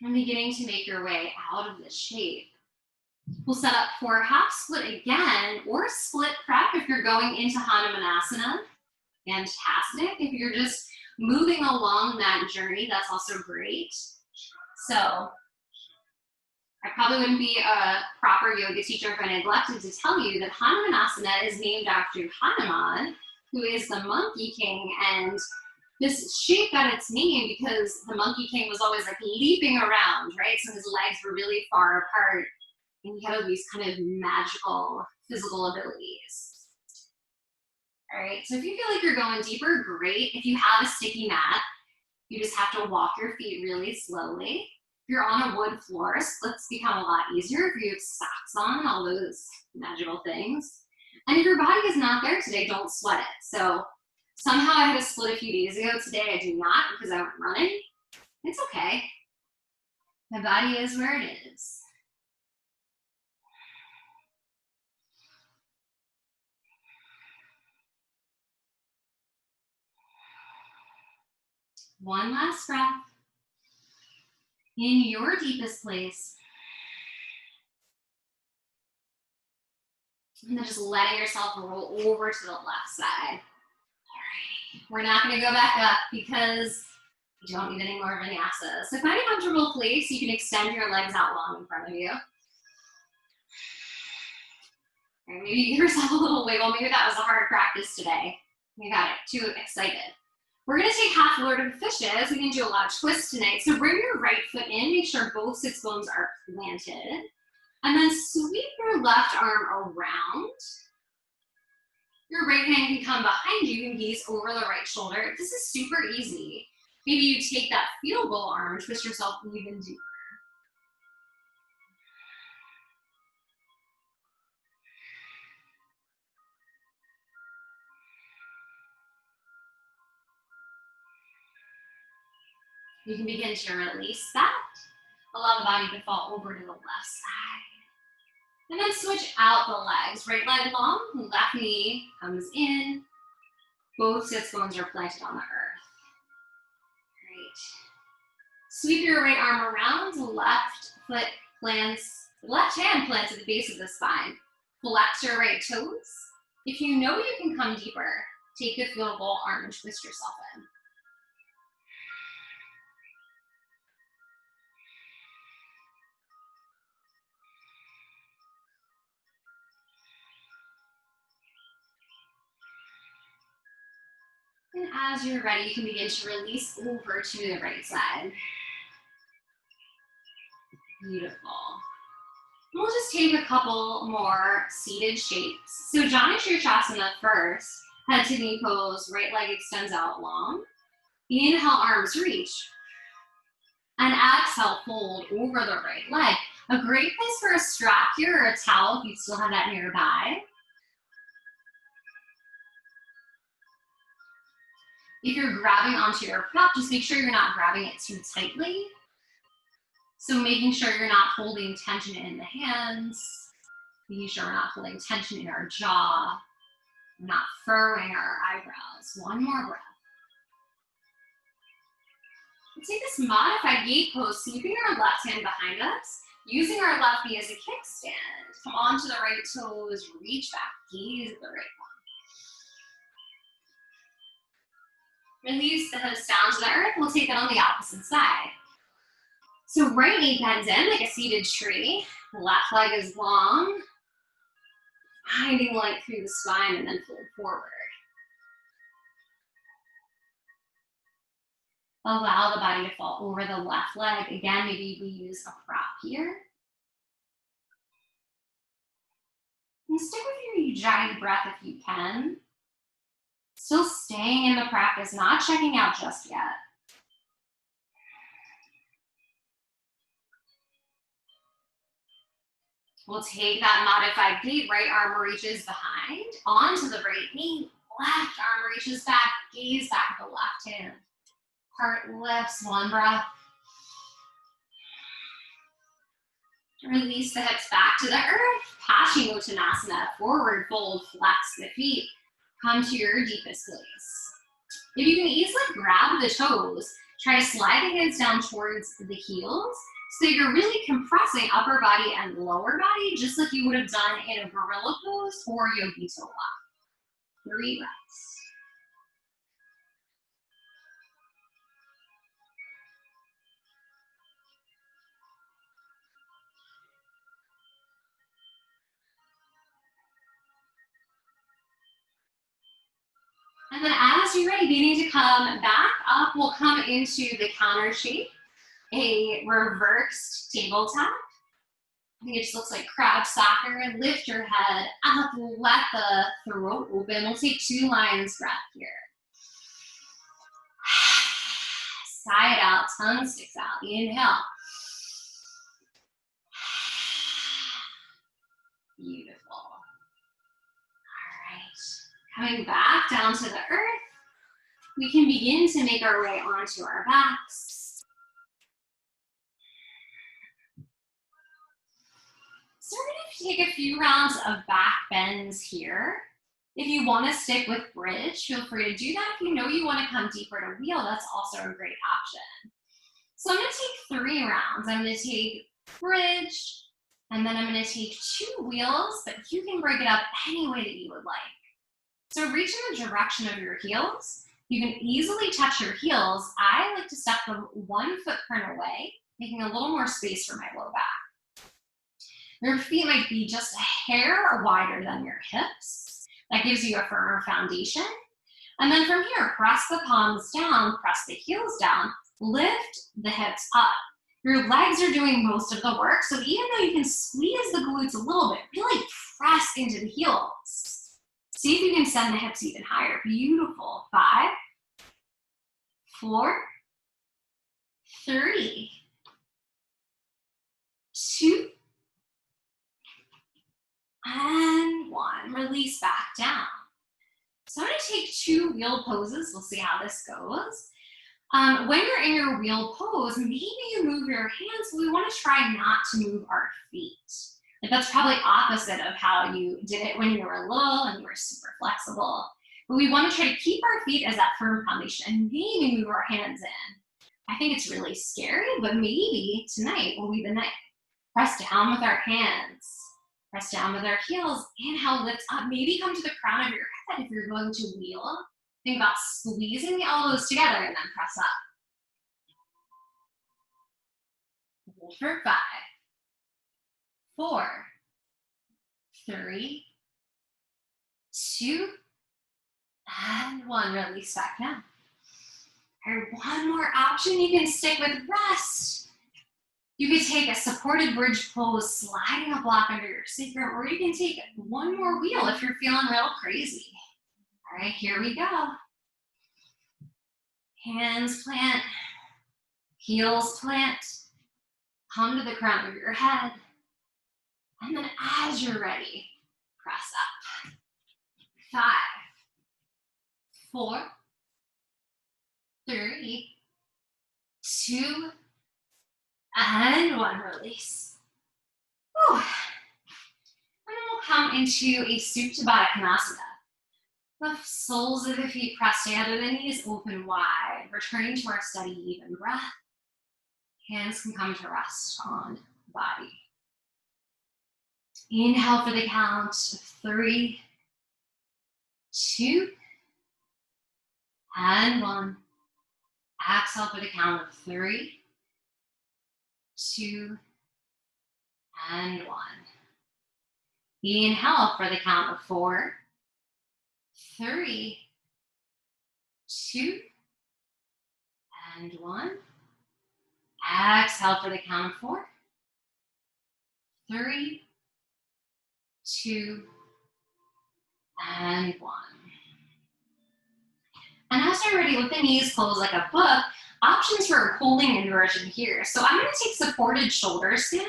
And beginning to make your way out of this shape. We'll set up for half split again, or split prep if you're going into hanumanasana. Fantastic. If you're just moving along that journey, that's also great. So I probably wouldn't be a proper yoga teacher if I neglected to tell you that hanumanasana is named after Hanuman, who is the monkey king, and this shape got its name because the monkey king was always like leaping around, right? So his legs were really far apart, and he had these kind of magical physical abilities. All right, so if you feel like you're going deeper, great. If you have a sticky mat, you just have to walk your feet really slowly. If you're on a wood floor, splits become a lot easier if you have socks on, all those magical things. And if your body is not there today, don't sweat it. So somehow I had a split a few days ago. Today I do not because I went running. It's okay. My body is where it is. One last breath. In your deepest place. And then just letting yourself roll over to the left side. All right. We're not going to go back up because you don't need any more vinyasa. So find a comfortable place. You can extend your legs out long in front of you. All right, maybe give yourself a little wiggle. Maybe that was a hard practice today. You got it. Too excited. We're going to take half forward fishes. We can do a lot of twists tonight. So bring your right foot in. Make sure both sits bones are planted. And then sweep your left arm around. Your right hand can come behind you and gaze over the right shoulder. This is super easy. Maybe you take that field goal arm and twist yourself even deeper. You can begin to release that. Allow the body to fall over to the left side. And then switch out the legs. Right leg long, left knee comes in. Both sits bones are planted on the earth. Great. Sweep your right arm around, left foot plants, left hand plants at the base of the spine. Flex your right toes. If you know you can come deeper, take the field goal arm and twist yourself in. And as you're ready, you can begin to release over to the right side. Beautiful. We'll just take a couple more seated shapes. So Jani Shirshasana first, head to knee pose, right leg extends out long. Inhale, arms reach. And exhale, fold over the right leg. A great place for a strap here or a towel if you still have that nearby. If you're grabbing onto your prop, just make sure you're not grabbing it too tightly. So making sure you're not holding tension in the hands, making sure we're not holding tension in our jaw, not furrowing our eyebrows. One more breath. We'll take this modified gate pose, sweeping our left hand behind us, using our left knee as a kickstand. Come onto the right toes, reach back, gaze at the right one. Release the hips down to the earth. We'll take it on the opposite side. So right knee bends in like a seated tree. Left leg is long. Finding length through the spine and then fold forward. Allow the body to fall over the left leg. Again, maybe we use a prop here. And stick with your ujjayi breath if you can. Still staying in the practice, not checking out just yet. We'll take that modified gait, right arm reaches behind, onto the right knee, left arm reaches back, gaze back at the left hand. Heart lifts, one breath. Release the hips back to the earth. Paschimottanasana, forward fold, flex the feet. Come to your deepest place. If you can easily grab the toes, try to slide the hands down towards the heels so you're really compressing upper body and lower body, just like you would have done in a gorilla pose or yogi tola. 3 breaths. And then as you're ready, beginning to come back up, we'll come into the counter shape, a reversed tabletop. I think it just looks like crab soccer. Lift your head up, let the throat open. We'll take 2 lion's breath here. Sigh it out, tongue sticks out. Inhale. Beautiful. All right. Coming back down to the earth, we can begin to make our way onto our backs. So we're going to take a few rounds of back bends here. If you want to stick with bridge, feel free to do that. If you know you want to come deeper to wheel, that's also a great option. So I'm going to take 3 rounds. I'm going to take bridge, and then I'm going to take 2 wheels, but you can break it up any way that you would like. So reach in the direction of your heels. You can easily touch your heels. I like to step them 1 footprint away, making a little more space for my low back. Your feet might be just a hair wider than your hips. That gives you a firmer foundation. And then from here, press the palms down, press the heels down, lift the hips up. Your legs are doing most of the work, so even though you can squeeze the glutes a little bit, really press into the heels. See if you can send the hips even higher. Beautiful. 5, 4, 3, 2, and 1. Release back down. So I'm going to take 2 wheel poses. We'll see how this goes. When you're in your wheel pose, maybe you move your hands, but we want to try not to move our feet. Like that's probably opposite of how you did it when you were little and you were super flexible. But we want to try to keep our feet as that firm foundation and maybe move our hands in. I think it's really scary, but maybe tonight will be the night. Press down with our hands. Press down with our heels. Inhale, lift up. Maybe come to the crown of your head if you're going to wheel. Think about squeezing the elbows together and then press up. Hold for 5, 4, 3, 2, and 1. Release back down. All right, one more option. You can stick with rest. You could take a supported bridge pose, sliding a block under your sacrum, or you can take 1 more wheel if you're feeling real crazy. All right, here we go. Hands plant, heels plant, come to the crown of your head, and then as you're ready, press up. 5, 4, 3, 2, and 1. Release. Whew. And then we'll come into a Supta Baddha Konasana. The soles of the feet pressed together, the knees open wide, returning to our steady, even breath. Hands can come to rest on the body. Inhale for the count of 3, 2, and 1. Exhale for the count of 3, 2, and 1. Inhale for the count of 4, 3, 2, and 1. Exhale for the count of 4, 3, 2, and 1. And as you're ready with the knees closed like a book, options for a holding inversion here. So I'm going to take supported shoulder stand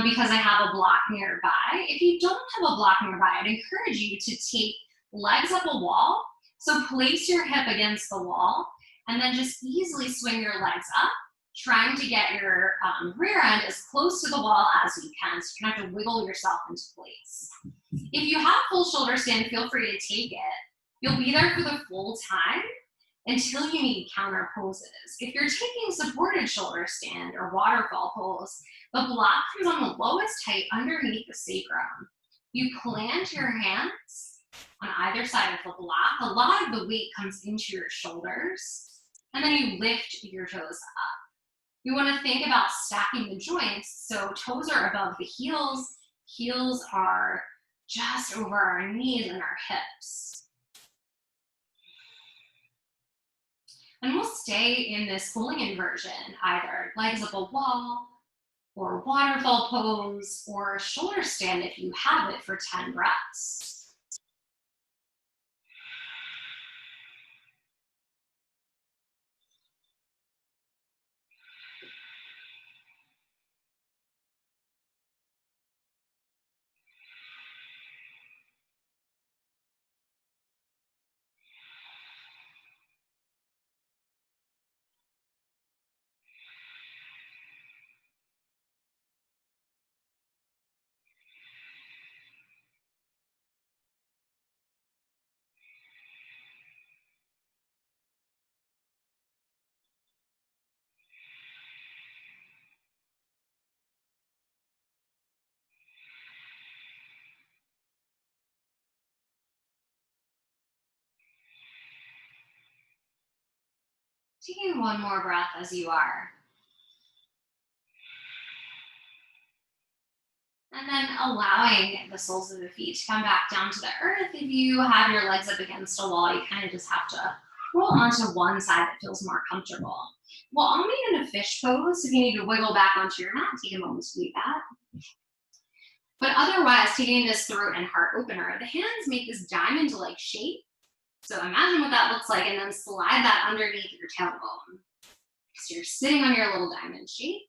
because I have a block nearby. If you don't have a block nearby, I'd encourage you to take legs up a wall. So place your hip against the wall and then just easily swing your legs up, trying to get your rear end as close to the wall as you can. So you can have to wiggle yourself into place. If you have full shoulder stand, feel free to take it. You'll be there for the full time until you need counter poses. If you're taking supported shoulder stand or waterfall pose, the block comes on the lowest height underneath the sacrum. You plant your hands on either side of the block. A lot of the weight comes into your shoulders, and then you lift your toes up. You want to think about stacking the joints, so toes are above the heels, heels are just over our knees and our hips. And we'll stay in this holding inversion, either legs up a wall, or waterfall pose, or shoulder stand if you have it for 10 breaths. Taking one more breath as you are. And then allowing the soles of the feet to come back down to the earth. If you have your legs up against a wall, you kind of just have to roll onto one side that feels more comfortable. Well, I'll meet in a fish pose. If you need to wiggle back onto your mat, take a moment to do that. But otherwise, taking this throat and heart opener, the hands make this diamond-like shape. So imagine what that looks like and then slide that underneath your tailbone. So you're sitting on your little diamond shape.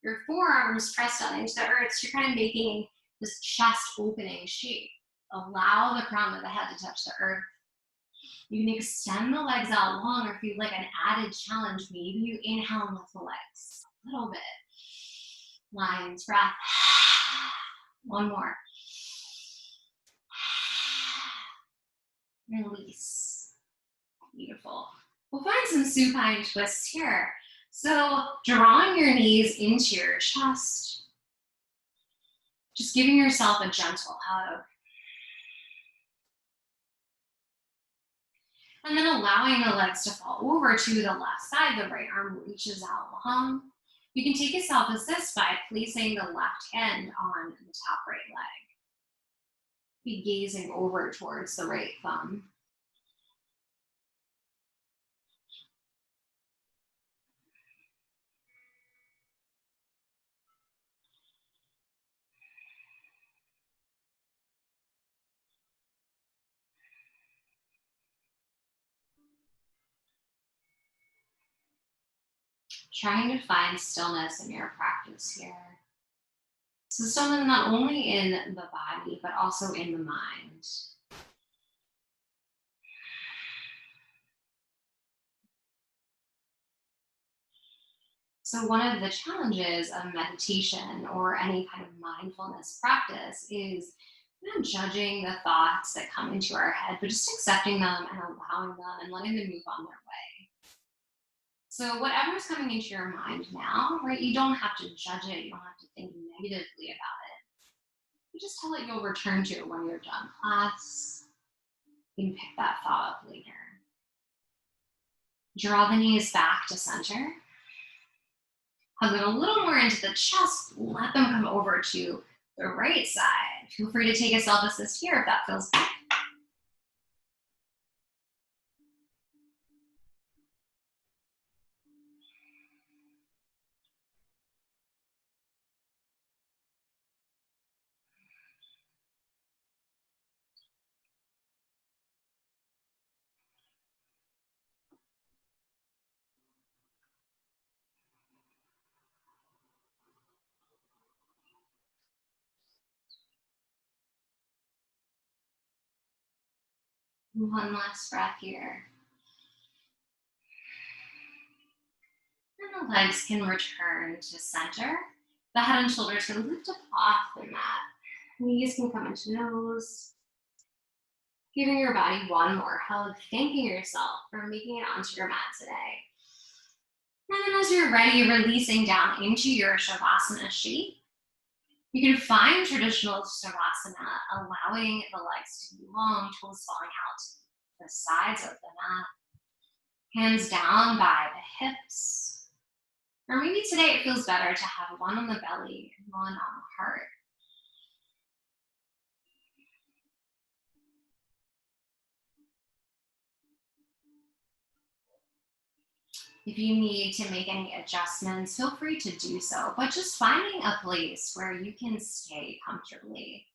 Your forearms pressed down into the earth, so you're kind of making this chest opening shape. Allow the crown of the head to touch the earth. You can extend the legs out long, or if you'd like an added challenge, maybe you inhale and lift the legs a little bit. Lion's breath. One more. Release. Beautiful. We'll find some supine twists here. So drawing your knees into your chest, just giving yourself a gentle hug. And then allowing the legs to fall over to the left side, the right arm reaches out long. You can take a self-assist by placing the left hand on the top right leg. Be gazing over towards the right thumb. Trying to find stillness in your practice here. So stillness not only in the body, but also in the mind. So one of the challenges of meditation or any kind of mindfulness practice is not judging the thoughts that come into our head, but just accepting them and allowing them and letting them move on their way. So whatever's coming into your mind now, right, you don't have to judge it. You don't have to think negatively about it. You just tell it you'll return to it when you're done class. You can pick that thought up later. Draw the knees back to center. Hug them a little more into the chest. Let them come over to the right side. Feel free to take a self-assist here if that feels good. One last breath here. And the legs can return to center. The head and shoulders can lift up off the mat. Knees can come into nose. Giving your body one more hug, thanking yourself for making it onto your mat today. And then as you're ready, releasing down into your Shavasana shape. You can find traditional Shavasana, allowing the legs to be long, toes falling out to the sides of the mat. Hands down by the hips. Or maybe today it feels better to have one on the belly and one on the heart. If you need to make any adjustments, feel free to do so, but just finding a place where you can stay comfortably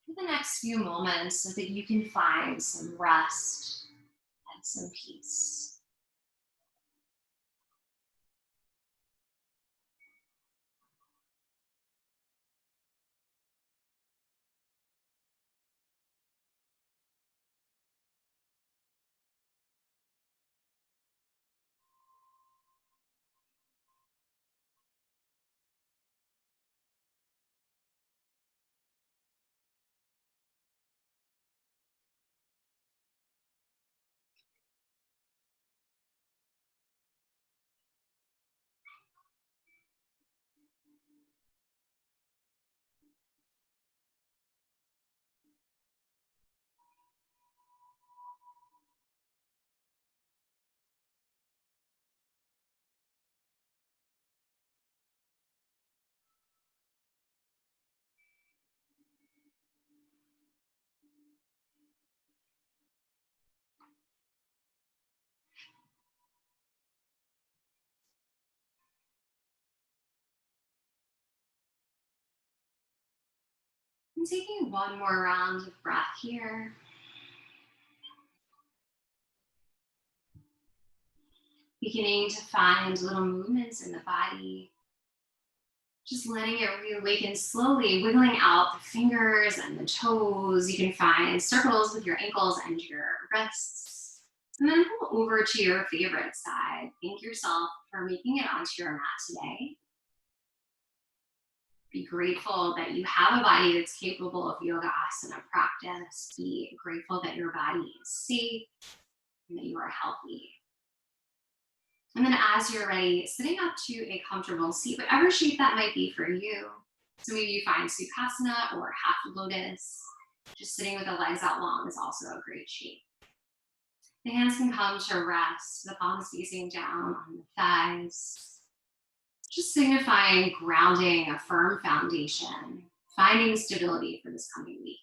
for the next few moments so that you can find some rest and some peace. And taking one more round of breath here. Beginning to find little movements in the body. Just letting it reawaken slowly, wiggling out the fingers and the toes. You can find circles with your ankles and your wrists. And then go over to your favorite side. Thank yourself for making it onto your mat today. Be grateful that you have a body that's capable of yoga asana practice. Be grateful that your body is safe and that you are healthy. And then as you're ready, sitting up to a comfortable seat, whatever shape that might be for you. So maybe you find Sukhasana or half lotus. Just sitting with the legs out long is also a great shape. The hands can come to rest, the palms facing down on the thighs. Just signifying grounding, a firm foundation, finding stability for this coming week.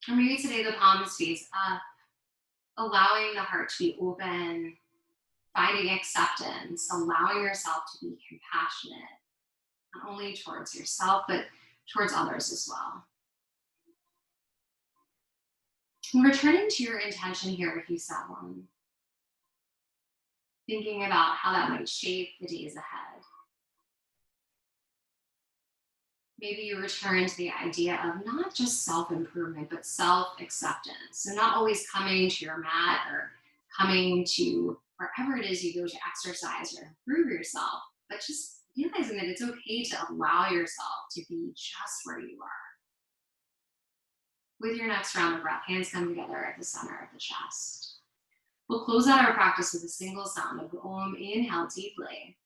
Or maybe today the palms face up, allowing the heart to be open, finding acceptance, allowing yourself to be compassionate, not only towards yourself, but towards others as well. And returning to your intention here if you set one. Thinking about how that might shape the days ahead. Maybe you return to the idea of not just self-improvement, but self-acceptance. So not always coming to your mat or coming to wherever it is you go to exercise or improve yourself, but just realizing that it's okay to allow yourself to be just where you are. With your next round of breath, hands come together at the center of the chest. We'll close out our practice with a single sound of Om. Inhale deeply.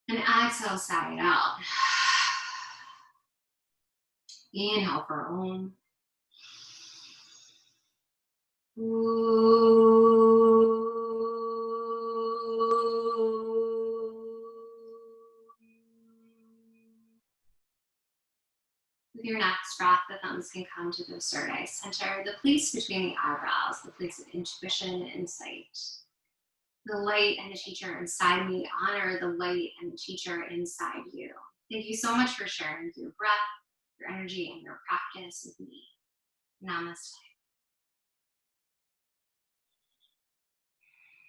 And exhale, sigh it out. Inhale for Om. your next breath, the thumbs can come to the third eye center, the place between the eyebrows, the place of intuition and insight. The light and the teacher inside me, honor the light and the teacher inside you. Thank you so much for sharing your breath, your energy, and your practice with me. Namaste.